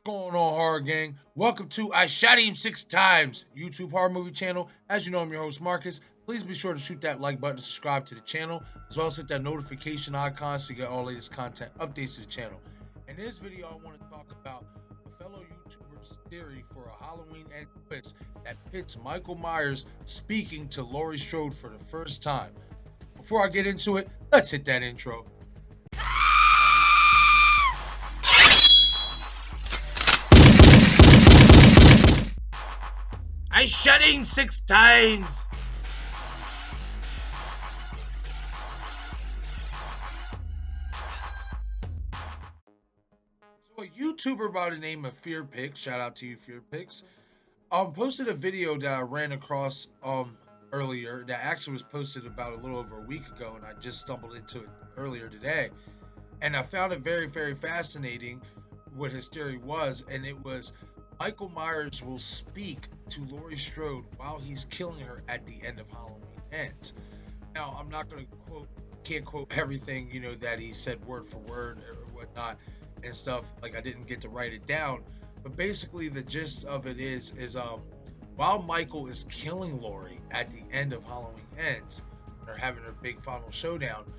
Going on, horror gang? Welcome to I Shot Him Six Times YouTube horror movie channel. As you know, I'm your host Marcus. Please be sure to shoot that like button to subscribe to the channel, as well as hit that notification icon so you get all latest content updates to the channel. In this video, I want to talk about a fellow YouTuber's theory for a Halloween end twist that pits Michael Myers speaking to Laurie Strode for the first time. Before I get into it, let's hit that intro. I shot him 6 times. So a YouTuber by the name of FearPix, shout out to you FearPix, posted a video that I ran across earlier that actually was posted about a little over a week ago, and I just stumbled into it earlier today. And I found it very, very fascinating what his theory was, and it was Michael Myers will speak to Laurie Strode while he's killing her at the end of Halloween Ends. Now, I'm not going to can't quote everything, that he said word for word or whatnot and stuff. Like, I didn't get to write it down. But basically, the gist of it is while Michael is killing Laurie at the end of Halloween Ends, they're having their big final showdown.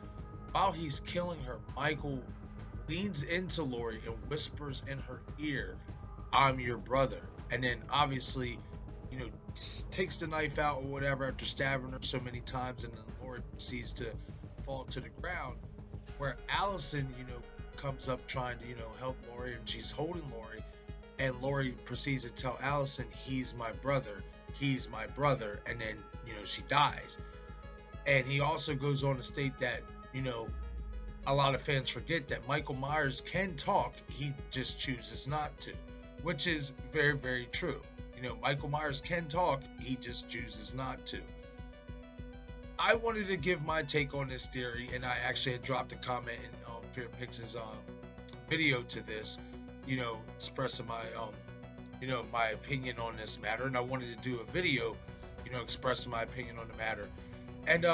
While he's killing her, Michael leans into Laurie and whispers in her ear, "I'm your brother." And then obviously, takes the knife out or whatever after stabbing her so many times, and then Laurie proceeds to fall to the ground. Where Allison, comes up trying to, help Laurie, and she's holding Laurie, and Laurie proceeds to tell Allison, "He's my brother, he's my brother," and then, she dies. And he also goes on to state that, a lot of fans forget that Michael Myers can talk, he just chooses not to, which is very, very true. Michael Myers can talk, he just chooses not to. I wanted to give my take on this theory, and I actually had dropped a comment in FearPix's video to this, expressing my my opinion on this matter, and I wanted to do a video, expressing my opinion on the matter. And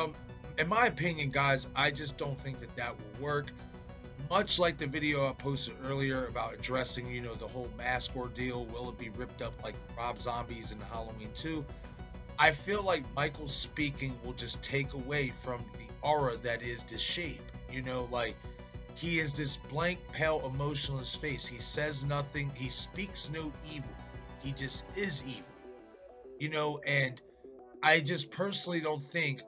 in my opinion, guys, I just don't think that will work. Much like the video I posted earlier about addressing, the whole mask ordeal, will it be ripped up like Rob Zombie's in Halloween 2? I feel like Michael's speaking will just take away from the aura that is the shape. Like, he is this blank, pale, emotionless face. He says nothing. He speaks no evil. He just is evil. And I just personally don't think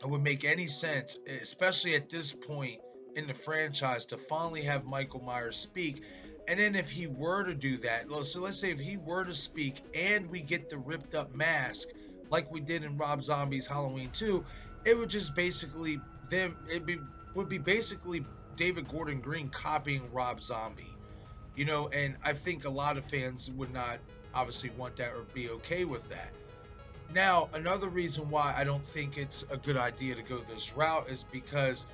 it would make any sense, especially at this point in the franchise, to finally have Michael Myers speak. And then if he were to do that, so let's say if he were to speak and we get the ripped up mask like we did in Rob Zombie's Halloween 2, it would just basically would be basically David Gordon Green copying Rob Zombie. And I think a lot of fans would not obviously want that or be okay with that. Now, another reason why I don't think it's a good idea to go this route is because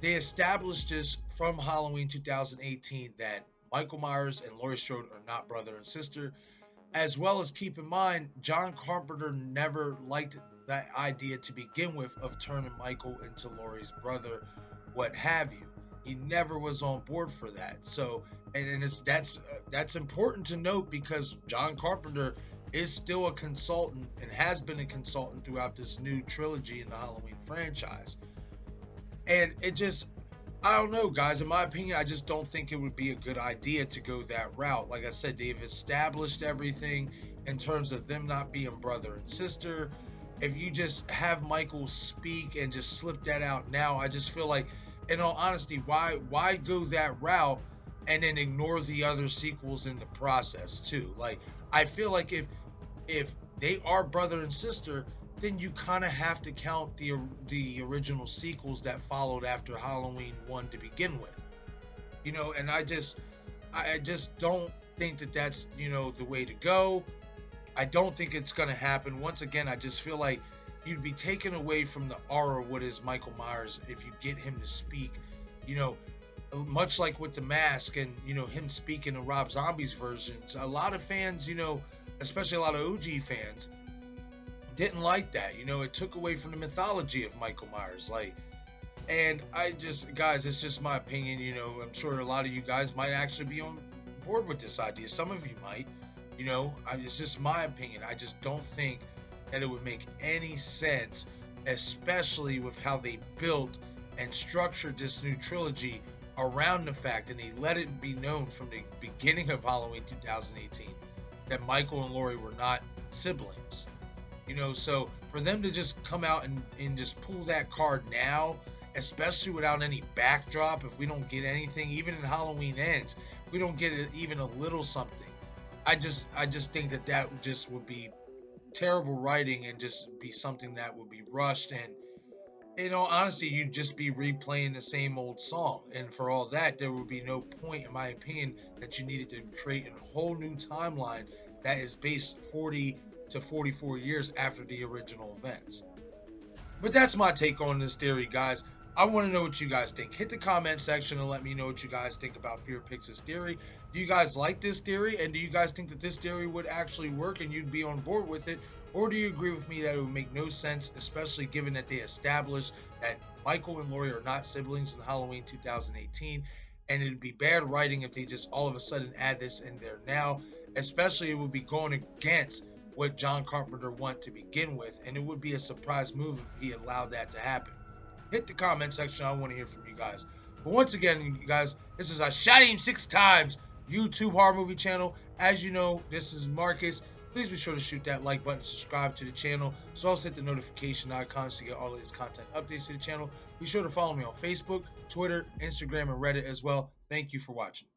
they established this from Halloween 2018 that Michael Myers and Laurie Strode are not brother and sister, as well as keep in mind, John Carpenter never liked that idea to begin with of turning Michael into Laurie's brother, what have you. He never was on board for that. So, and that's important to note because John Carpenter is still a consultant and has been a consultant throughout this new trilogy in the Halloween franchise. And it just, I don't know, guys. In my opinion, I just don't think it would be a good idea to go that route. Like I said, they've established everything in terms of them not being brother and sister. If you just have Michael speak and just slip that out now, I just feel like, in all honesty, why go that route and then ignore the other sequels in the process too? Like, I feel like if they are brother and sister, then you kind of have to count the original sequels that followed after Halloween 1 to begin with. And I just don't think that that's, the way to go. I don't think it's going to happen. Once again, I just feel like you'd be taken away from the aura of what is Michael Myers if you get him to speak, much like with the mask and, him speaking in Rob Zombie's versions. A lot of fans, especially a lot of OG fans, didn't like that. It took away from the mythology of Michael Myers. And I just, guys, it's just my opinion. I'm sure a lot of you guys might actually be on board with this idea. Some of you might. It's just my opinion. I just don't think that it would make any sense, especially with how they built and structured this new trilogy around the fact, and they let it be known from the beginning of Halloween 2018 that Michael and Laurie were not siblings. So for them to just come out and just pull that card now, especially without any backdrop, if we don't get anything, even in Halloween Ends, we don't get even a little something. I just think that just would be terrible writing and just be something that would be rushed, and in all honesty, you'd just be replaying the same old song. And for all that, there would be no point, in my opinion, that you needed to create a whole new timeline that is based 40 to 44 years after the original events. But that's my take on this theory, guys. I want to know what you guys think. Hit the comment section and let me know what you guys think about Fear Picks' theory. Do you guys like this theory? And do you guys think that this theory would actually work and you'd be on board with it? Or do you agree with me that it would make no sense, especially given that they established that Michael and Laurie are not siblings in Halloween 2018? And it'd be bad writing if they just all of a sudden add this in there now. Especially it would be going against what John Carpenter wanted to begin with. And it would be a surprise move if he allowed that to happen. Hit the comment section. I want to hear from you guys. But once again, you guys, this is a Shot Him 6 Times YouTube horror movie channel. As you know, this is Marcus. Please be sure to shoot that like button, subscribe to the channel. So also hit the notification icons to get all of this content updates to the channel. Be sure to follow me on Facebook, Twitter, Instagram, and Reddit as well. Thank you for watching.